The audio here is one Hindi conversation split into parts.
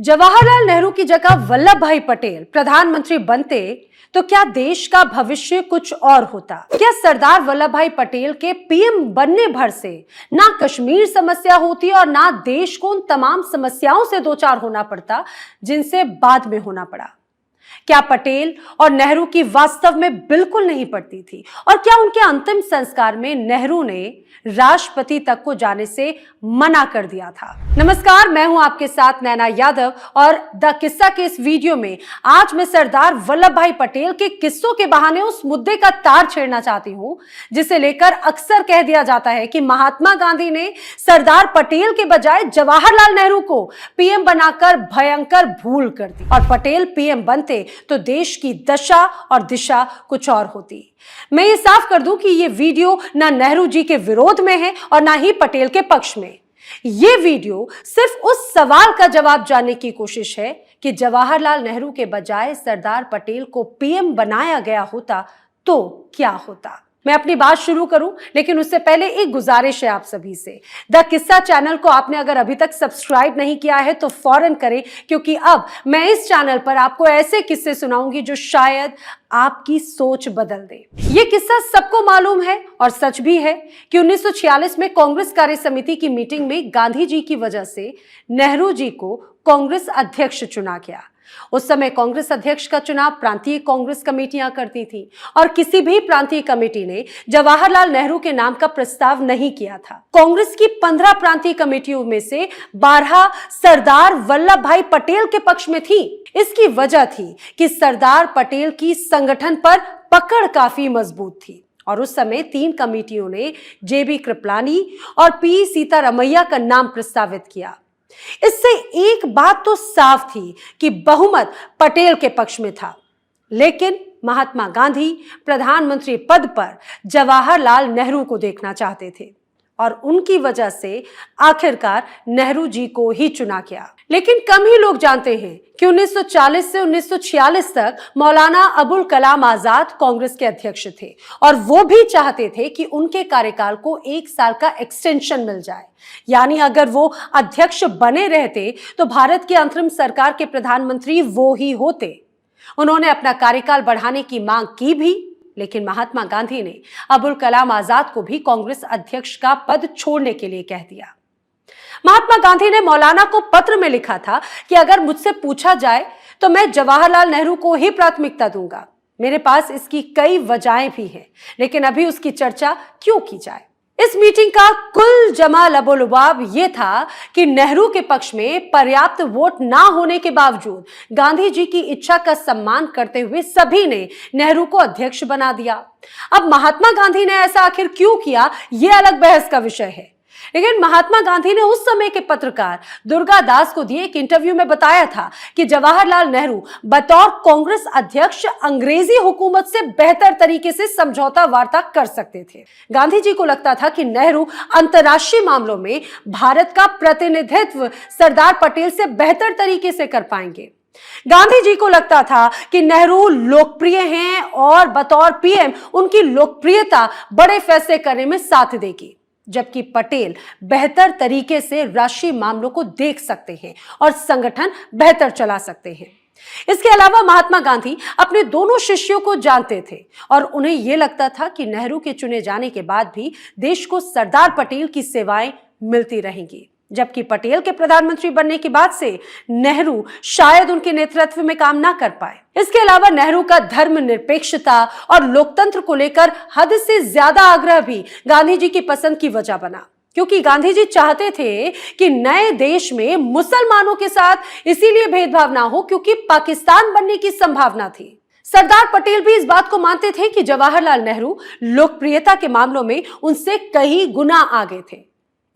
जवाहरलाल नेहरू की जगह वल्लभ भाई पटेल प्रधानमंत्री बनते तो क्या देश का भविष्य कुछ और होता? क्या सरदार वल्लभ भाई पटेल के पीएम बनने भर से ना कश्मीर समस्या होती और ना देश को उन तमाम समस्याओं से दो चार होना पड़ता जिनसे बाद में होना पड़ा? क्या पटेल और नेहरू की वास्तव में बिल्कुल नहीं पड़ती थी? और क्या उनके अंतिम संस्कार में नेहरू ने राष्ट्रपति तक को जाने से मना कर दिया था? नमस्कार, मैं हूं आपके साथ नैना यादव और द किस्सा के इस वीडियो में आज मैं सरदार वल्लभ भाई पटेल के किस्सों के बहाने उस मुद्दे का तार छेड़ना चाहती हूं जिसे लेकर अक्सर कह दिया जाता है कि महात्मा गांधी ने सरदार पटेल के बजाय जवाहरलाल नेहरू को पीएम बनाकर भयंकर भूल कर दी और पटेल पीएम बनते तो देश की दशा और दिशा कुछ और होती। मैं ये साफ कर दूं कि ये वीडियो ना नेहरू जी के विरोध में है और ना ही पटेल के पक्ष में। ये वीडियो सिर्फ उस सवाल का जवाब जानने की कोशिश है कि जवाहरलाल नेहरू के बजाय सरदार पटेल को पीएम बनाया गया होता तो क्या होता। मैं अपनी बात शुरू करूं, लेकिन उससे पहले एक गुजारिश है आप सभी से। द किस्सा चैनल को आपने अगर अभी तक सब्सक्राइब नहीं किया है तो फौरन करें, क्योंकि अब मैं इस चैनल पर आपको ऐसे किस्से सुनाऊंगी जो शायद आपकी सोच बदल दे। ये किस्सा सबको मालूम है और सच भी है कि 1946 में कांग्रेस कार्य समिति की मीटिंग में गांधी जी की वजह से नेहरू जी को कांग्रेस अध्यक्ष चुना गया। उस समय कांग्रेस अध्यक्ष का चुनाव प्रांतीय कांग्रेस कमेटियां करती थी और किसी भी प्रांतीय कमेटी ने जवाहरलाल नेहरू के नाम का प्रस्ताव नहीं किया था। कांग्रेस की 15 प्रांतीय कमेटियों में से 12 सरदार वल्लभ भाई पटेल के पक्ष में थी। इसकी वजह थी कि सरदार पटेल की संगठन पर पकड़ काफी मजबूत थी और उस समय 3 कमेटियों ने जेबी कृपलानी और पी सीतारमैया का नाम प्रस्तावित किया। इससे एक बात तो साफ थी कि बहुमत पटेल के पक्ष में था, लेकिन महात्मा गांधी प्रधानमंत्री पद पर जवाहरलाल नेहरू को देखना चाहते थे और उनकी वजह से आखिरकार नेहरू जी को ही चुना गया। लेकिन कम ही लोग जानते हैं कि 1940 से 1946 तक मौलाना अबुल कलाम आजाद कांग्रेस के अध्यक्ष थे और वो भी चाहते थे कि उनके कार्यकाल को 1 साल का एक्सटेंशन मिल जाए। यानी अगर वो अध्यक्ष बने रहते तो भारत की अंतरिम सरकार के प्रधानमंत्री वो ही होते। उन्होंने अपना कार्यकाल बढ़ाने की मांग की भी, लेकिन महात्मा गांधी ने अबुल कलाम आजाद को भी कांग्रेस अध्यक्ष का पद छोड़ने के लिए कह दिया। महात्मा गांधी ने मौलाना को पत्र में लिखा था कि अगर मुझसे पूछा जाए तो मैं जवाहरलाल नेहरू को ही प्राथमिकता दूंगा। मेरे पास इसकी कई वजहें भी हैं, लेकिन अभी उसकी चर्चा क्यों की जाए। इस मीटिंग का कुल जमा लबोलुबाब ये था कि नेहरू के पक्ष में पर्याप्त वोट ना होने के बावजूद गांधी जी की इच्छा का सम्मान करते हुए सभी ने नेहरू को अध्यक्ष बना दिया। अब महात्मा गांधी ने ऐसा आखिर क्यों किया, यह अलग बहस का विषय है। लेकिन महात्मा गांधी ने उस समय के पत्रकार दुर्गा दास को दिए एक इंटरव्यू में बताया था कि जवाहरलाल नेहरू बतौर कांग्रेस अध्यक्ष अंग्रेजी हुकूमत से बेहतर तरीके से समझौता वार्ता कर सकते थे। गांधी जी को लगता था कि नेहरू अंतर्राष्ट्रीय मामलों में भारत का प्रतिनिधित्व सरदार पटेल से बेहतर तरीके से कर पाएंगे। गांधी जी को लगता था कि नेहरू लोकप्रिय हैं और बतौर पीएम उनकी लोकप्रियता बड़े फैसले करने में साथ देगी, जबकि पटेल बेहतर तरीके से राष्ट्रीय मामलों को देख सकते हैं और संगठन बेहतर चला सकते हैं। इसके अलावा महात्मा गांधी अपने दोनों शिष्यों को जानते थे और उन्हें यह लगता था कि नेहरू के चुने जाने के बाद भी देश को सरदार पटेल की सेवाएं मिलती रहेंगी, जबकि पटेल के प्रधानमंत्री बनने के बाद से नेहरू शायद उनके नेतृत्व में काम ना कर पाए। इसके अलावा नेहरू का धर्मनिरपेक्षता और लोकतंत्र को लेकर हद से ज्यादा आग्रह भी गांधी जी की पसंद की वजह बना, क्योंकि गांधी जी चाहते थे कि नए देश में मुसलमानों के साथ इसीलिए भेदभाव ना हो क्योंकि पाकिस्तान बनने की संभावना थी। सरदार पटेल भी इस बात को मानते थे कि जवाहरलाल नेहरू लोकप्रियता के मामलों में उनसे कई गुना आगे थे।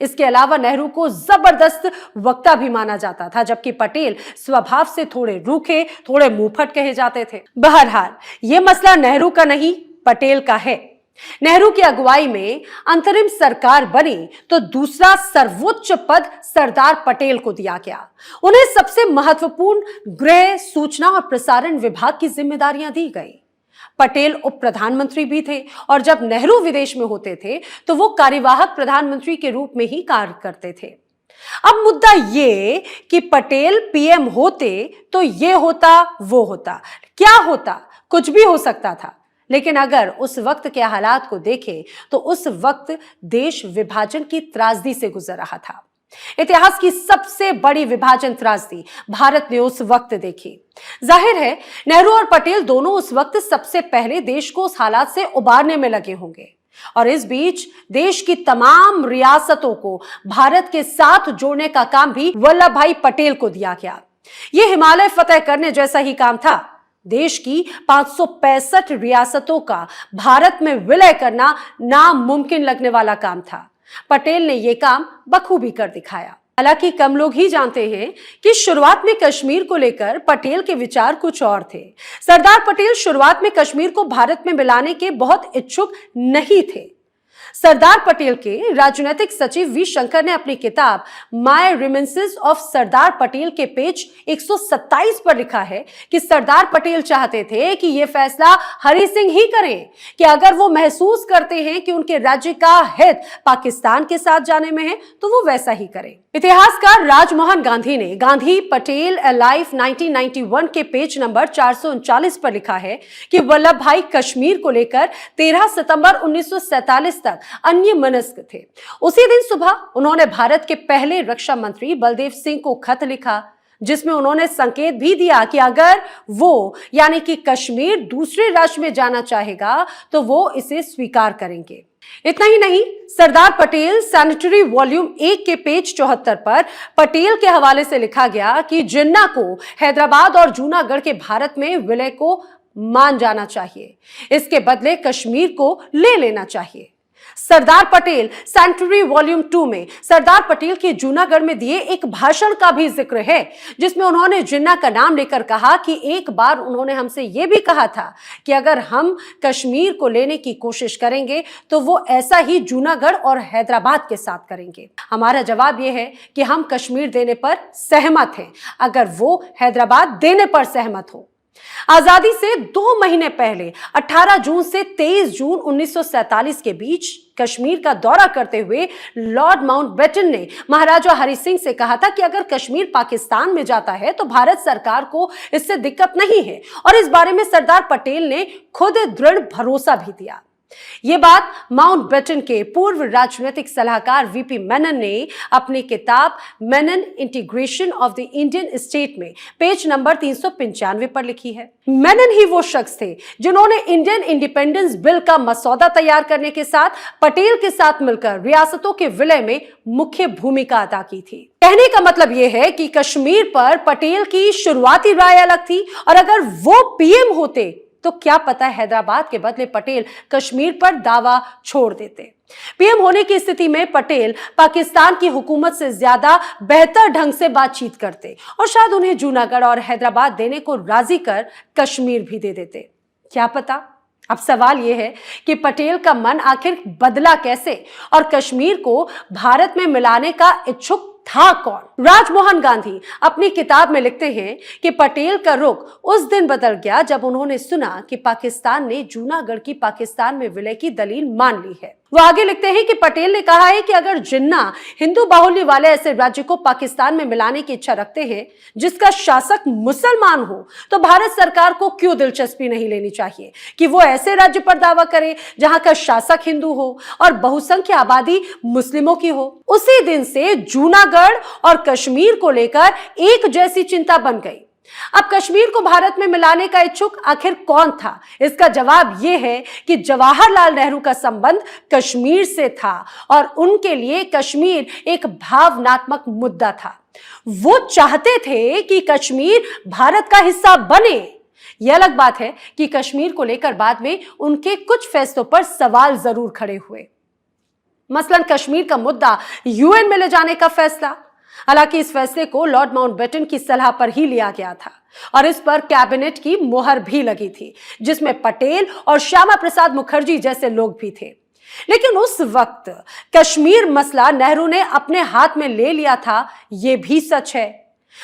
इसके अलावा नेहरू को जबरदस्त वक्ता भी माना जाता था, जबकि पटेल स्वभाव से थोड़े रूखे, थोड़े मुंहफट कहे जाते थे। बहरहाल यह मसला नेहरू का नहीं, पटेल का है। नेहरू की अगुवाई में अंतरिम सरकार बनी तो दूसरा सर्वोच्च पद सरदार पटेल को दिया गया। उन्हें सबसे महत्वपूर्ण गृह, सूचना और प्रसारण विभाग की जिम्मेदारियां दी गई। पटेल उप प्रधानमंत्री भी थे और जब नेहरू विदेश में होते थे तो वो कार्यवाहक प्रधानमंत्री के रूप में ही कार्य करते थे। अब मुद्दा ये कि पटेल पीएम होते तो ये होता, वो होता, क्या होता, कुछ भी हो सकता था। लेकिन अगर उस वक्त के हालात को देखें तो उस वक्त देश विभाजन की त्रासदी से गुजर रहा था। इतिहास की सबसे बड़ी विभाजन त्रासदी भारत ने उस वक्त देखी। जाहिर है नेहरू और पटेल दोनों उस वक्त सबसे पहले देश को उस हालात से उबारने में लगे होंगे, और इस बीच देश की तमाम रियासतों को भारत के साथ जोड़ने का काम भी वल्लभ भाई पटेल को दिया गया। यह हिमालय फतेह करने जैसा ही काम था। देश की 565 रियासतों का भारत में विलय करना नामुमकिन लगने वाला काम था। पटेल ने यह काम बखूबी कर दिखाया। हालांकि कम लोग ही जानते हैं कि शुरुआत में कश्मीर को लेकर पटेल के विचार कुछ और थे। सरदार पटेल शुरुआत में कश्मीर को भारत में मिलाने के बहुत इच्छुक नहीं थे। सरदार पटेल के राजनीतिक सचिव वी शंकर ने अपनी किताब माय रिमिनिसेंस ऑफ सरदार पटेल के पेज 127 पर लिखा है कि सरदार पटेल चाहते थे कि यह फैसला हरि सिंह ही करें कि अगर वो महसूस करते हैं कि उनके राज्य का हित पाकिस्तान के साथ जाने में है तो वो वैसा ही करें। इतिहासकार राजमोहन गांधी ने गांधी पटेल लाइफ 1991 के पेज नंबर 439 पर लिखा है कि वल्लभ भाई कश्मीर को लेकर 13 सितंबर 1947 तक अन्य मनस्क थे। उसी दिन सुबह उन्होंने भारत के पहले रक्षा मंत्री बलदेव सिंह को खत लिखा, जिसमें उन्होंने संकेत भी दिया कि अगर वो यानी कि कश्मीर दूसरे राज्य में जाना चाहेगा तो वो इसे स्वीकार करेंगे। इतना ही नहीं, सरदार पटेल सैनिटरी वॉल्यूम 1 के पेज 74 पर पटेल के हवाले से लिखा गया कि जिन्ना को हैदराबाद और जूनागढ़ के भारत में विलय को मान जाना चाहिए, इसके बदले कश्मीर को ले लेना चाहिए। सरदार पटेल सैनिटरी वॉल्यूम 2 में सरदार पटेल के जूनागढ़ में दिए एक भाषण का भी जिक्र है, जिसमें उन्होंने जिन्ना का नाम लेकर कहा कि एक बार उन्होंने हमसे यह भी कहा था कि अगर हम कश्मीर को लेने की कोशिश करेंगे तो वो ऐसा ही जूनागढ़ और हैदराबाद के साथ करेंगे। हमारा जवाब यह है कि हम कश्मीर देने पर सहमत हैं अगर वो हैदराबाद देने पर सहमत हो। आजादी से 2 महीने पहले 18 जून से 23 जून 1947 के बीच कश्मीर का दौरा करते हुए लॉर्ड माउंटबेटन ने महाराजा हरि सिंह से कहा था कि अगर कश्मीर पाकिस्तान में जाता है तो भारत सरकार को इससे दिक्कत नहीं है, और इस बारे में सरदार पटेल ने खुद दृढ़ भरोसा भी दिया। ये बात माउंटबेटन के पूर्व राजनीतिक सलाहकार वीपी मेनन ने अपनी किताब Menon integration of the Indian state में पेज नंबर 395 पर लिखी है। मेनन ही वो शख्स थे जिन्होंने इंडियन इंडिपेंडेंस बिल का मसौदा तैयार करने के साथ पटेल के साथ मिलकर रियासतों के विलय में मुख्य भूमिका अदा की थी। कहने का मतलब यह है कि कश्मीर पर पटेल की शुरुआती राय अलग थी, और अगर वो पीएम होते तो क्या पता हैदराबाद के बदले पटेल कश्मीर पर दावा छोड़ देते। पीएम होने की स्थिति में पटेल पाकिस्तान की हुकूमत से ज्यादा बेहतर ढंग से बातचीत करते और शायद उन्हें जूनागढ़ और हैदराबाद देने को राजी कर कश्मीर भी दे देते। क्या पता। अब सवाल यह है कि पटेल का मन आखिर बदला कैसे और कश्मीर को भारत में मिलाने का इच्छुक था कौन। राजमोहन गांधी अपनी किताब में लिखते हैं कि पटेल का रुख उस दिन बदल गया जब उन्होंने सुना कि पाकिस्तान ने जूनागढ़ की पाकिस्तान में विलय की दलील मान ली है। वो आगे लिखते हैं कि पटेल ने कहा है कि अगर जिन्ना हिंदू बाहुल्य वाले ऐसे राज्य को पाकिस्तान में मिलाने की इच्छा रखते हैं जिसका शासक मुसलमान हो, तो भारत सरकार को क्यों दिलचस्पी नहीं लेनी चाहिए कि वो ऐसे राज्य पर दावा करे जहां का शासक हिंदू हो और बहुसंख्य आबादी मुस्लिमों की हो। उसी दिन से जूनागढ़ और कश्मीर को लेकर एक जैसी चिंता बन गई। अब कश्मीर को भारत में मिलाने का इच्छुक आखिर कौन था? इसका जवाब यह है कि जवाहरलाल नेहरू का संबंध कश्मीर से था और उनके लिए कश्मीर एक भावनात्मक मुद्दा था। वो चाहते थे कि कश्मीर भारत का हिस्सा बने। यह अलग बात है कि कश्मीर को लेकर बाद में उनके कुछ फैसलों पर सवाल जरूर खड़े हुए, मसलन कश्मीर का मुद्दा यूएन में ले जाने का फैसला। हालांकि इस फैसले को लॉर्ड माउंटबेटन की सलाह पर ही लिया गया था और इस पर कैबिनेट की मोहर भी लगी थी, जिसमें पटेल और श्यामा प्रसाद मुखर्जी जैसे लोग भी थे। लेकिन उस वक्त कश्मीर मसला नेहरू ने अपने हाथ में ले लिया था, यह भी सच है।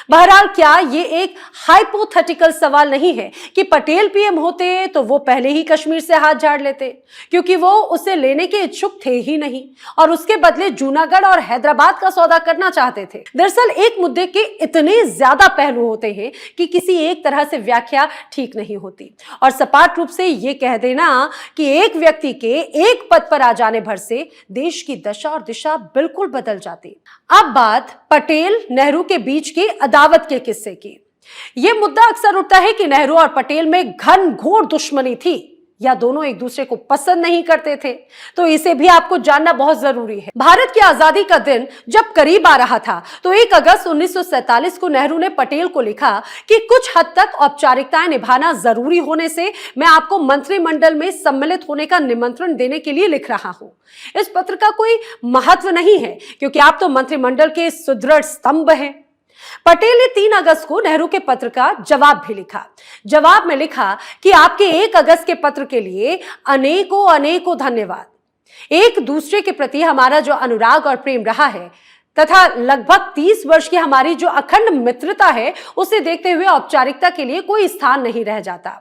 बहरहाल क्या ये एक हाइपोथेटिकल सवाल नहीं है कि पटेल पीएम होते तो वो पहले ही कश्मीर से हाथ झाड़ लेते, क्योंकि वो उसे लेने के इच्छुक थे ही नहीं और उसके बदले जूनागढ़ और हैदराबाद का सौदा करना चाहते थे। दरअसल एक मुद्दे के इतने ज्यादा पहलू होते हैं कि किसी एक तरह से व्याख्या ठीक नहीं होती, और सपाट रूप से ये कह देना कि एक व्यक्ति के एक पद पर आ जाने भर से देश की दशा और दिशा बिल्कुल बदल जाती। अब बात पटेल नेहरू के बीच की अदावत के किस्से की। यह मुद्दा अक्सर उठता है कि नेहरू और पटेल में घनघोर दुश्मनी थी या दोनों एक दूसरे को पसंद नहीं करते थे, तो इसे भी आपको जानना बहुत जरूरी है। भारत की आजादी का दिन जब करीब आ रहा था तो 1 अगस्त 1947 को नेहरू ने पटेल को लिखा कि कुछ हद तक औपचारिकताएं निभाना जरूरी होने से मैं आपको मंत्रिमंडल में सम्मिलित होने का निमंत्रण देने के लिए लिख रहा हूं। इस पत्र का कोई महत्व नहीं है क्योंकि आप तो मंत्रिमंडल के सुदृढ़ स्तंभ हैं। पटेल ने 3 अगस्त को नेहरू के पत्र का जवाब भी लिखा। जवाब में लिखा कि आपके 1 अगस्त के पत्र के लिए अनेकों अनेकों धन्यवाद। एक दूसरे के प्रति हमारा जो अनुराग और प्रेम रहा है तथा लगभग 30 वर्ष की हमारी जो अखंड मित्रता है, उसे देखते हुए औपचारिकता के लिए कोई स्थान नहीं रह जाता।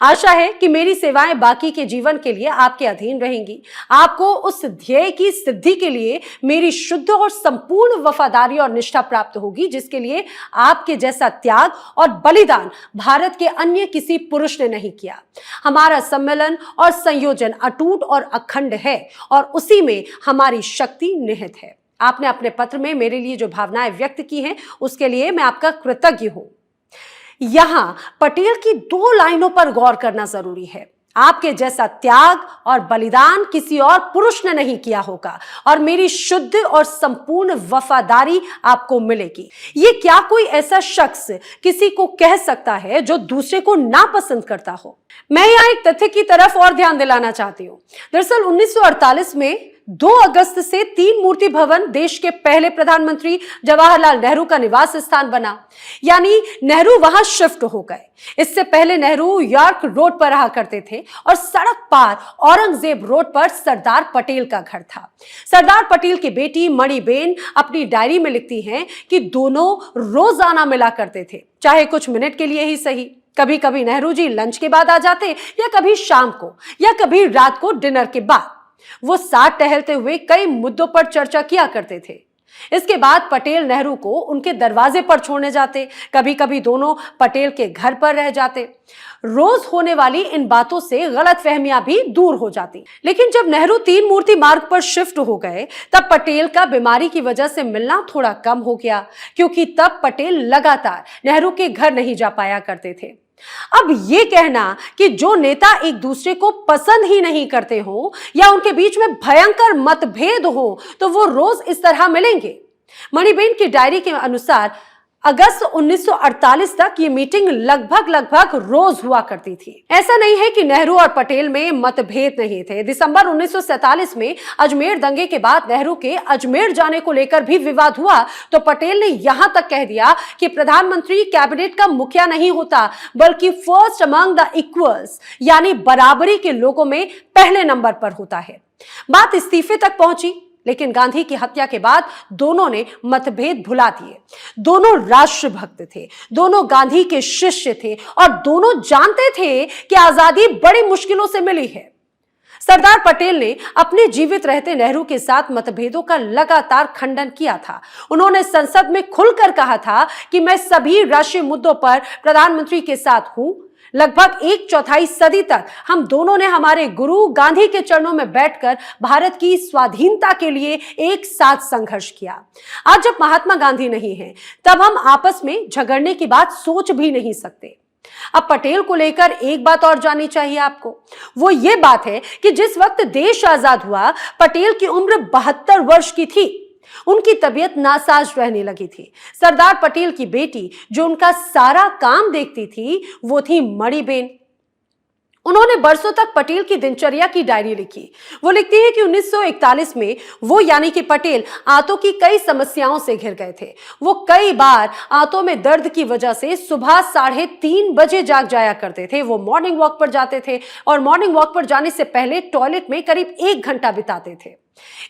आशा है कि मेरी सेवाएं बाकी के जीवन के लिए आपके अधीन रहेंगी। आपको उस ध्येय की सिद्धि के लिए मेरी शुद्ध और संपूर्ण वफादारी और निष्ठा प्राप्त होगी, जिसके लिए आपके जैसा त्याग और बलिदान भारत के अन्य किसी पुरुष ने नहीं किया। हमारा सम्मेलन और संयोजन अटूट और अखंड है और उसी में हमारी शक्ति निहित है। आपने अपने पत्र में मेरे लिए जो भावनाएं व्यक्त की हैं, उसके लिए मैं आपका कृतज्ञ हूं। यहां पटेल की 2 लाइनों पर गौर करना जरूरी है। आपके जैसा त्याग और बलिदान किसी और पुरुष ने नहीं किया होगा और मेरी शुद्ध और संपूर्ण वफादारी आपको मिलेगी। ये क्या कोई ऐसा शख्स किसी को कह सकता है जो दूसरे को नापसंद करता हो? मैं यहां एक तथ्य की तरफ और ध्यान दिलाना चाहती हूं। दरअसल 1948 में 2 अगस्त से 3 मूर्ति भवन देश के पहले प्रधानमंत्री जवाहरलाल नेहरू का निवास स्थान बना, यानी नेहरू वहां शिफ्ट हो गए। इससे पहले नेहरू यॉर्क रोड पर रहा करते थे और सड़क पार औरंगजेब रोड पर सरदार पटेल का घर था। सरदार पटेल की बेटी मणिबेन अपनी डायरी में लिखती हैं कि दोनों रोजाना मिला करते थे, चाहे कुछ मिनट के लिए ही सही। कभी कभी नेहरू जी लंच के बाद आ जाते या कभी शाम को या कभी रात को डिनर के बाद। वो साथ टहलते हुए कई मुद्दों पर चर्चा किया करते थे। इसके बाद पटेल नेहरू को उनके दरवाजे पर छोड़ने जाते, कभी कभी दोनों पटेल के घर पर रह जाते। रोज होने वाली इन बातों से गलतफहमियां भी दूर हो जाती। लेकिन जब नेहरू 3 मूर्ति मार्ग पर शिफ्ट हो गए तब पटेल का बीमारी की वजह से मिलना थोड़ा कम हो गया, क्योंकि तब पटेल लगातार नेहरू के घर नहीं जा पाया करते थे। अब ये कहना कि जो नेता एक दूसरे को पसंद ही नहीं करते हो या उनके बीच में भयंकर मतभेद हो तो वो रोज इस तरह मिलेंगे। मणिबेन की डायरी के अनुसार अगस्त 1948 तक ये मीटिंग लगभग रोज हुआ करती थी। ऐसा नहीं है कि नेहरू और पटेल में मतभेद नहीं थे। दिसंबर 1947 में अजमेर दंगे के बाद नेहरू के अजमेर जाने को लेकर भी विवाद हुआ तो पटेल ने यहां तक कह दिया कि प्रधानमंत्री कैबिनेट का मुखिया नहीं होता बल्कि फर्स्ट अमंग द इक्वल्स, यानी बराबरी के लोगों में पहले नंबर पर होता है। बात इस्तीफे तक पहुंची, लेकिन गांधी की हत्या के बाद दोनों ने मतभेद भुला दिए। दोनों राष्ट्रभक्त थे, दोनों गांधी के शिष्य थे और दोनों जानते थे कि आजादी बड़ी मुश्किलों से मिली है। सरदार पटेल ने अपने जीवित रहते नेहरू के साथ मतभेदों का लगातार खंडन किया था। उन्होंने संसद में खुलकर कहा था कि मैं सभी राष्ट्रीय मुद्दों पर प्रधानमंत्री के साथ हूं। लगभग 1/4 सदी तक हम दोनों ने हमारे गुरु गांधी के चरणों में बैठकर भारत की स्वाधीनता के लिए एक साथ संघर्ष किया। आज जब महात्मा गांधी नहीं है तब हम आपस में झगड़ने की बात सोच भी नहीं सकते। अब पटेल को लेकर एक बात और जाननी चाहिए आपको। वो ये बात है कि जिस वक्त देश आजाद हुआ पटेल की उम्र 72 वर्ष की थी। उनकी तबीयत नासाज रहने लगी थी। सरदार पटेल की बेटी जो उनका सारा काम देखती थी वो थी मणिबेन। उन्होंने बरसों तक पटेल की दिनचर्या की डायरी लिखी। वो लिखती है कि 1941 में वो यानी कि पटेल आंतों की कई समस्याओं से घिर गए थे। वो कई बार आंतों में दर्द की वजह से सुबह 3:30 बजे जाग जाया करते थे। वो मॉर्निंग वॉक पर जाते थे और मॉर्निंग वॉक पर जाने से पहले टॉयलेट में करीब 1 घंटा बिताते थे।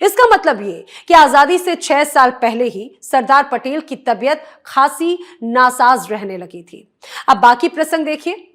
इसका मतलब ये कि आजादी से 6 साल पहले ही सरदार पटेल की तबीयत खासी नासाज रहने लगी थी। अब बाकी प्रसंग देखिए।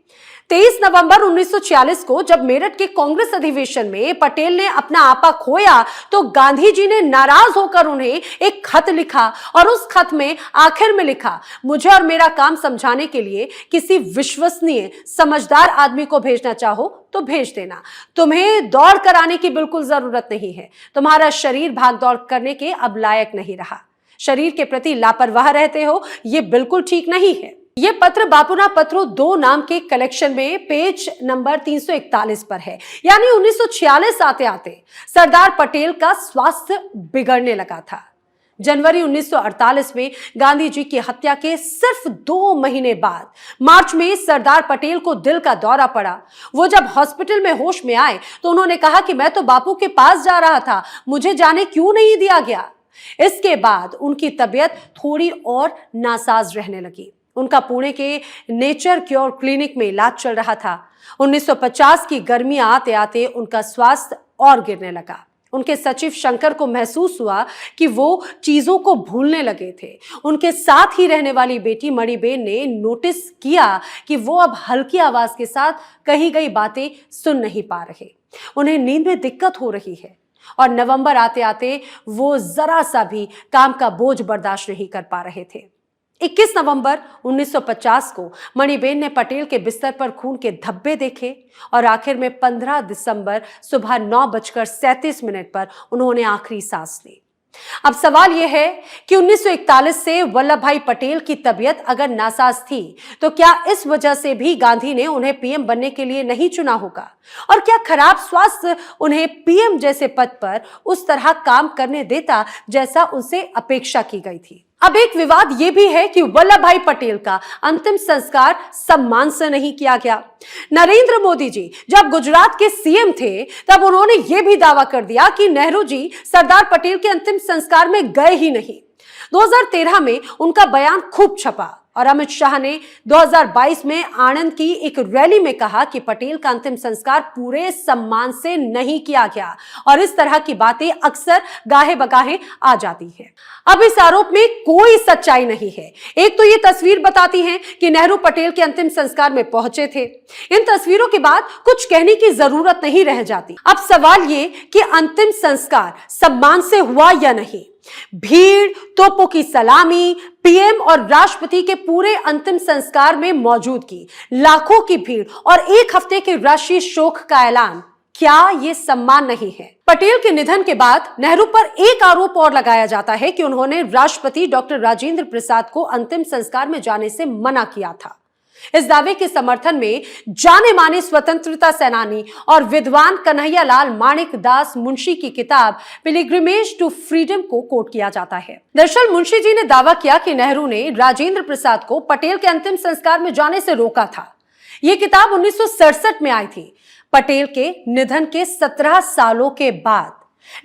23 नवंबर 1946 को जब मेरठ के कांग्रेस अधिवेशन में पटेल ने अपना आपा खोया तो गांधी जी ने नाराज होकर उन्हें एक खत लिखा और उस खत में आखिर में लिखा, मुझे और मेरा काम समझाने के लिए किसी विश्वसनीय समझदार आदमी को भेजना चाहो तो भेज देना। तुम्हें दौड़ कर आने की बिल्कुल जरूरत नहीं है। तुम्हारा शरीर भाग दौड़ करने के अब लायक नहीं रहा। शरीर के प्रति लापरवाह रहते हो, ये बिल्कुल ठीक नहीं है। ये पत्र बापूना पत्रों 2 नाम के कलेक्शन में पेज नंबर 341 पर है। यानी 1946 आते आते सरदार पटेल का स्वास्थ्य बिगड़ने लगा था। जनवरी 1948 में गांधी जी की हत्या के सिर्फ 2 महीने बाद मार्च में सरदार पटेल को दिल का दौरा पड़ा। वो जब हॉस्पिटल में होश में आए तो उन्होंने कहा कि मैं तो बापू के पास जा रहा था, मुझे जाने क्यों नहीं दिया गया। इसके बाद उनकी तबीयत थोड़ी और नासाज रहने लगी। उनका पुणे के नेचर क्योर क्लिनिक में इलाज चल रहा था। 1950 की गर्मियां आते आते उनका स्वास्थ्य और गिरने लगा। उनके सचिव शंकर को महसूस हुआ कि वो चीजों को भूलने लगे थे। उनके साथ ही रहने वाली बेटी मणिबेन ने नोटिस किया कि वो अब हल्की आवाज के साथ कही गई बातें सुन नहीं पा रहे। उन्हें नींद में दिक्कत हो रही है और नवंबर आते आते वो जरा सा भी काम का बोझ बर्दाश्त नहीं कर पा रहे थे। 21 नवंबर 1950 को मणिबेन ने पटेल के बिस्तर पर खून के धब्बे देखे और आखिर में 15 दिसंबर सुबह 9:37 पर उन्होंने आखिरी सांस ली। अब सवाल यह है कि 1941 से वल्लभ भाई पटेल की तबीयत अगर नासाज थी तो क्या इस वजह से भी गांधी ने उन्हें पीएम बनने के लिए नहीं चुना होगा? और क्या खराब स्वास्थ्य उन्हें पीएम जैसे पद पर उस तरह काम करने देता जैसा उनसे अपेक्षा की गई थी? अब एक विवाद यह भी है कि वल्लभ भाई पटेल का अंतिम संस्कार सम्मान से नहीं किया गया। नरेंद्र मोदी जी जब गुजरात के सीएम थे तब उन्होंने यह भी दावा कर दिया कि नेहरू जी सरदार पटेल के अंतिम संस्कार में गए ही नहीं। 2013 में उनका बयान खूब छपा और अमित शाह ने 2022 में आणंद की एक रैली में कहा कि पटेल का अंतिम संस्कार पूरे सम्मान से नहीं किया गया और इस तरह की बातें अक्सर गाहे बगाहे आ जाती हैं। अब इस आरोप में कोई सच्चाई नहीं है। एक तो ये तस्वीर बताती है कि नेहरू पटेल के अंतिम संस्कार में पहुंचे थे। इन तस्वीरों के बाद कुछ कहने की जरूरत नहीं रह जाती। अब सवाल ये कि अंतिम संस्कार सम्मान से हुआ या नहीं। भीड़, तोपों की सलामी, पीएम और राष्ट्रपति के पूरे अंतिम संस्कार में मौजूदगी, लाखों की भीड़ और 1 हफ्ते के राष्ट्रीय शोक का ऐलान, क्या ये सम्मान नहीं है? पटेल के निधन के बाद नेहरू पर एक आरोप और लगाया जाता है कि उन्होंने राष्ट्रपति डॉक्टर राजेंद्र प्रसाद को अंतिम संस्कार में जाने से मना किया था। इस दावे के समर्थन में जाने माने स्वतंत्रता सेनानी और विद्वान कन्हैया लाल माणिक दास मुंशी की किताब पिलग्रिमेज टू फ्रीडम को कोट किया जाता है। दरअसल मुंशी जी ने दावा किया कि नेहरू ने राजेंद्र प्रसाद को पटेल के अंतिम संस्कार में जाने से रोका था। यह किताब 1967 में आई थी, पटेल के निधन के 17 सालों के बाद।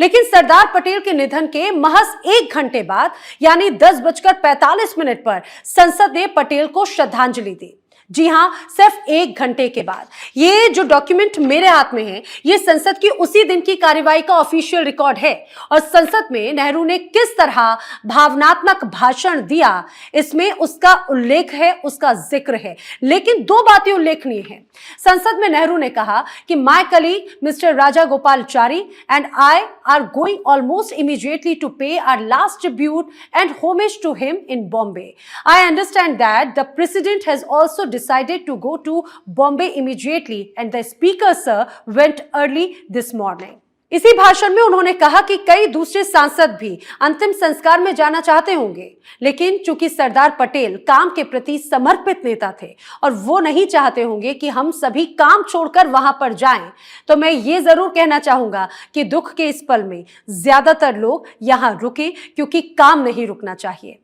लेकिन सरदार पटेल के निधन के महज 1 घंटे बाद यानी 10:45 पर संसद ने पटेल को श्रद्धांजलि दी। जी हां, सिर्फ 1 घंटे के बाद। ये जो डॉक्यूमेंट मेरे हाथ में है, ये संसद की उसी दिन की कार्यवाही का ऑफिशियल रिकॉर्ड है और संसद में नेहरू ने किस तरह भावनात्मक भाषण दिया, इसमें उसका उल्लेख है, उसका जिक्र है। लेकिन 2 बातें उल्लेखनीय हैं। संसद में नेहरू ने कहा कि my colleague mister Rajagopalachari and I are going almost immediately to pay our last tribute and homage to him in Bombay. I understand that the president has also decided to go to Bombay immediately and the speaker sir went early this morning. इसी भाषण में उन्होंने कहा कि कई दूसरे सांसद भी अंतिम संस्कार में जाना चाहते होंगे, लेकिन चूंकि सरदार पटेल काम के प्रति समर्पित नेता थे और वो नहीं चाहते होंगे कि हम सभी काम छोड़कर वहां पर जाएं, तो मैं ये जरूर कहना चाहूंगा कि दुख के इस पल में ज्यादातर लोग यहां रुके क्योंकि काम नहीं रुकना चाहिए।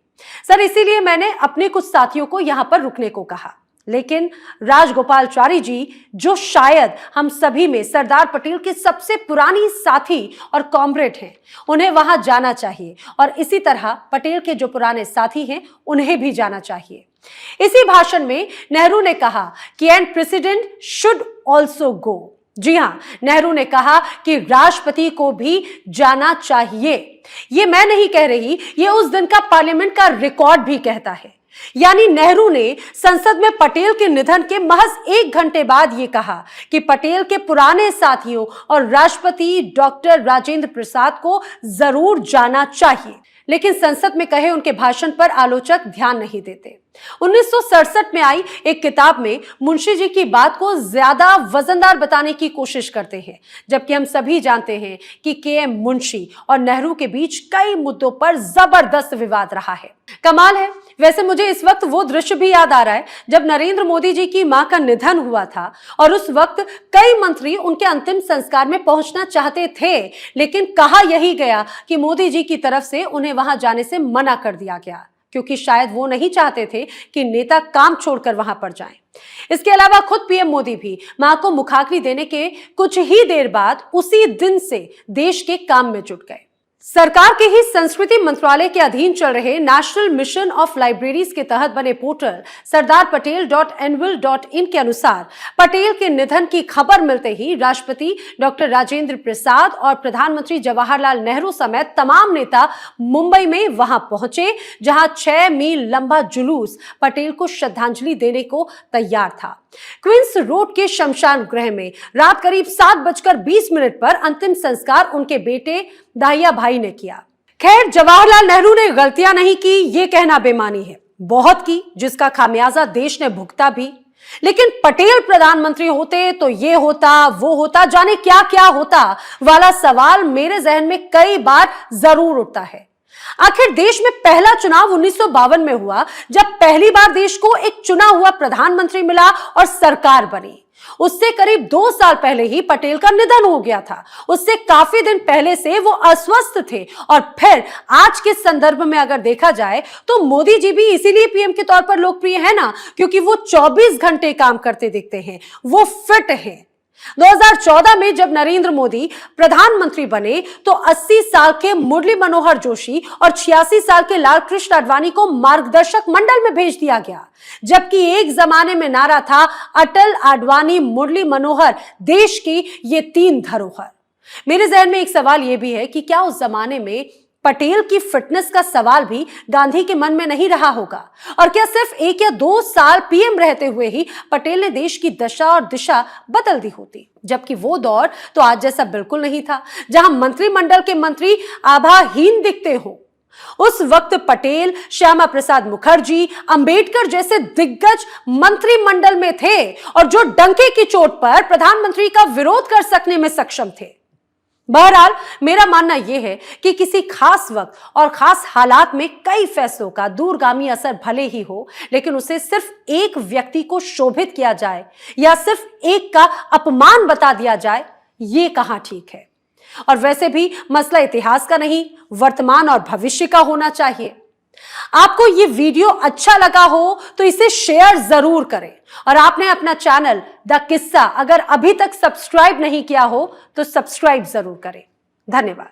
सर, इसीलिए मैंने अपने कुछ साथियों को यहां पर रुकने को कहा। लेकिन राजगोपालाचारी जी, जो शायद हम सभी में सरदार पटेल के सबसे पुरानी साथी और कॉमरेड हैं, उन्हें वहां जाना चाहिए और इसी तरह पटेल के जो पुराने साथी हैं उन्हें भी जाना चाहिए। इसी भाषण में नेहरू ने कहा कि and president should also go. जी हां, नेहरू ने कहा कि राष्ट्रपति को भी जाना चाहिए। ये मैं नहीं कह रही, ये उस दिन का पार्लियामेंट का रिकॉर्ड भी कहता है। यानी नेहरू ने संसद में पटेल के निधन के महज 1 घंटे बाद यह कहा कि पटेल के पुराने साथियों और राष्ट्रपति डॉक्टर राजेंद्र प्रसाद को जरूर जाना चाहिए। लेकिन संसद में कहे उनके भाषण पर आलोचक ध्यान नहीं देते। 1967 में आई एक किताब में मुंशी जी की बात को ज्यादा वजनदार बताने की कोशिश करते हैं, जबकि हम सभी जानते हैं कि के.एम. मुंशी और नेहरू के बीच कई मुद्दों पर जबरदस्त विवाद रहा है। कमाल है, वैसे मुझे इस वक्त वो दृश्य भी याद आ रहा है जब नरेंद्र मोदी जी की मां का निधन हुआ था और उस वक्त कई मंत्री उनके अंतिम संस्कार में पहुंचना चाहते थे, लेकिन कहा यही गया कि मोदी जी की तरफ से उन्हें वहां जाने से मना कर दिया गया, क्योंकि शायद वो नहीं चाहते थे कि नेता काम छोड़कर वहां पर जाएं। इसके अलावा खुद पीएम मोदी भी मां को मुखाग्नि देने के कुछ ही देर बाद उसी दिन से देश के काम में जुट गए। सरकार के ही संस्कृति मंत्रालय के अधीन चल रहे नेशनल मिशन ऑफ लाइब्रेरीज के तहत बने पोर्टल sardarpatel.nvil.in के अनुसार पटेल के निधन की खबर मिलते ही राष्ट्रपति डॉक्टर राजेंद्र प्रसाद और प्रधानमंत्री जवाहरलाल नेहरू समेत तमाम नेता मुंबई में वहां पहुंचे, जहां 6 मील लंबा जुलूस पटेल को श्रद्धांजलि देने को तैयार था। क्वींस रोड के शमशान गृह में रात करीब 7:20 पर अंतिम संस्कार उनके बेटे दाहिया भाई ने किया। खैर, जवाहरलाल नेहरू ने गलतियां नहीं की, ये कहना बेमानी है, बहुत की, जिसका खामियाजा देश ने भुगता भी। लेकिन पटेल प्रधानमंत्री होते तो ये होता, वो होता, जाने क्या क्या होता वाला सवाल मेरे जहन में कई बार जरूर उठता है। आखिर देश में पहला चुनाव 1952 में हुआ, जब पहली बार देश को एक चुना हुआ प्रधानमंत्री मिला और सरकार बनी। उससे करीब 2 साल पहले ही पटेल का निधन हो गया था। उससे काफी दिन पहले से वो अस्वस्थ थे। और फिर आज के संदर्भ में अगर देखा जाए तो मोदी जी भी इसीलिए पीएम के तौर पर लोकप्रिय है ना, क्योंकि वो 24 घंटे काम करते दिखते हैं, वो फिट हैं। 2014 में जब नरेंद्र मोदी प्रधानमंत्री बने तो 80 साल के मुरली मनोहर जोशी और 86 साल के लाल कृष्ण आडवाणी को मार्गदर्शक मंडल में भेज दिया गया, जबकि एक जमाने में नारा था अटल, आडवाणी, मुरली मनोहर, देश की ये 3 धरोहर। मेरे जहन में एक सवाल यह भी है कि क्या उस जमाने में पटेल की फिटनेस का सवाल भी गांधी के मन में नहीं रहा होगा, और क्या सिर्फ 1 या 2 साल पीएम रहते हुए ही पटेल ने देश की दशा और दिशा बदल दी होती, जबकि वो दौर तो आज जैसा बिल्कुल नहीं था जहां मंत्रिमंडल के मंत्री आभाहीन दिखते हो। उस वक्त पटेल, श्यामा प्रसाद मुखर्जी, अंबेडकर जैसे दिग्गज मंत्रिमंडल में थे और जो डंके की चोट पर प्रधानमंत्री का विरोध कर सकने में सक्षम थे। बहरहाल, मेरा मानना यह है कि किसी खास वक्त और खास हालात में कई फैसलों का दूरगामी असर भले ही हो, लेकिन उसे सिर्फ एक व्यक्ति को शोभित किया जाए या सिर्फ एक का अपमान बता दिया जाए, ये कहां ठीक है। और वैसे भी मसला इतिहास का नहीं, वर्तमान और भविष्य का होना चाहिए। आपको ये वीडियो अच्छा लगा हो तो इसे शेयर जरूर करें, और आपने अपना चैनल द किस्सा अगर अभी तक सब्सक्राइब नहीं किया हो तो सब्सक्राइब जरूर करें। धन्यवाद।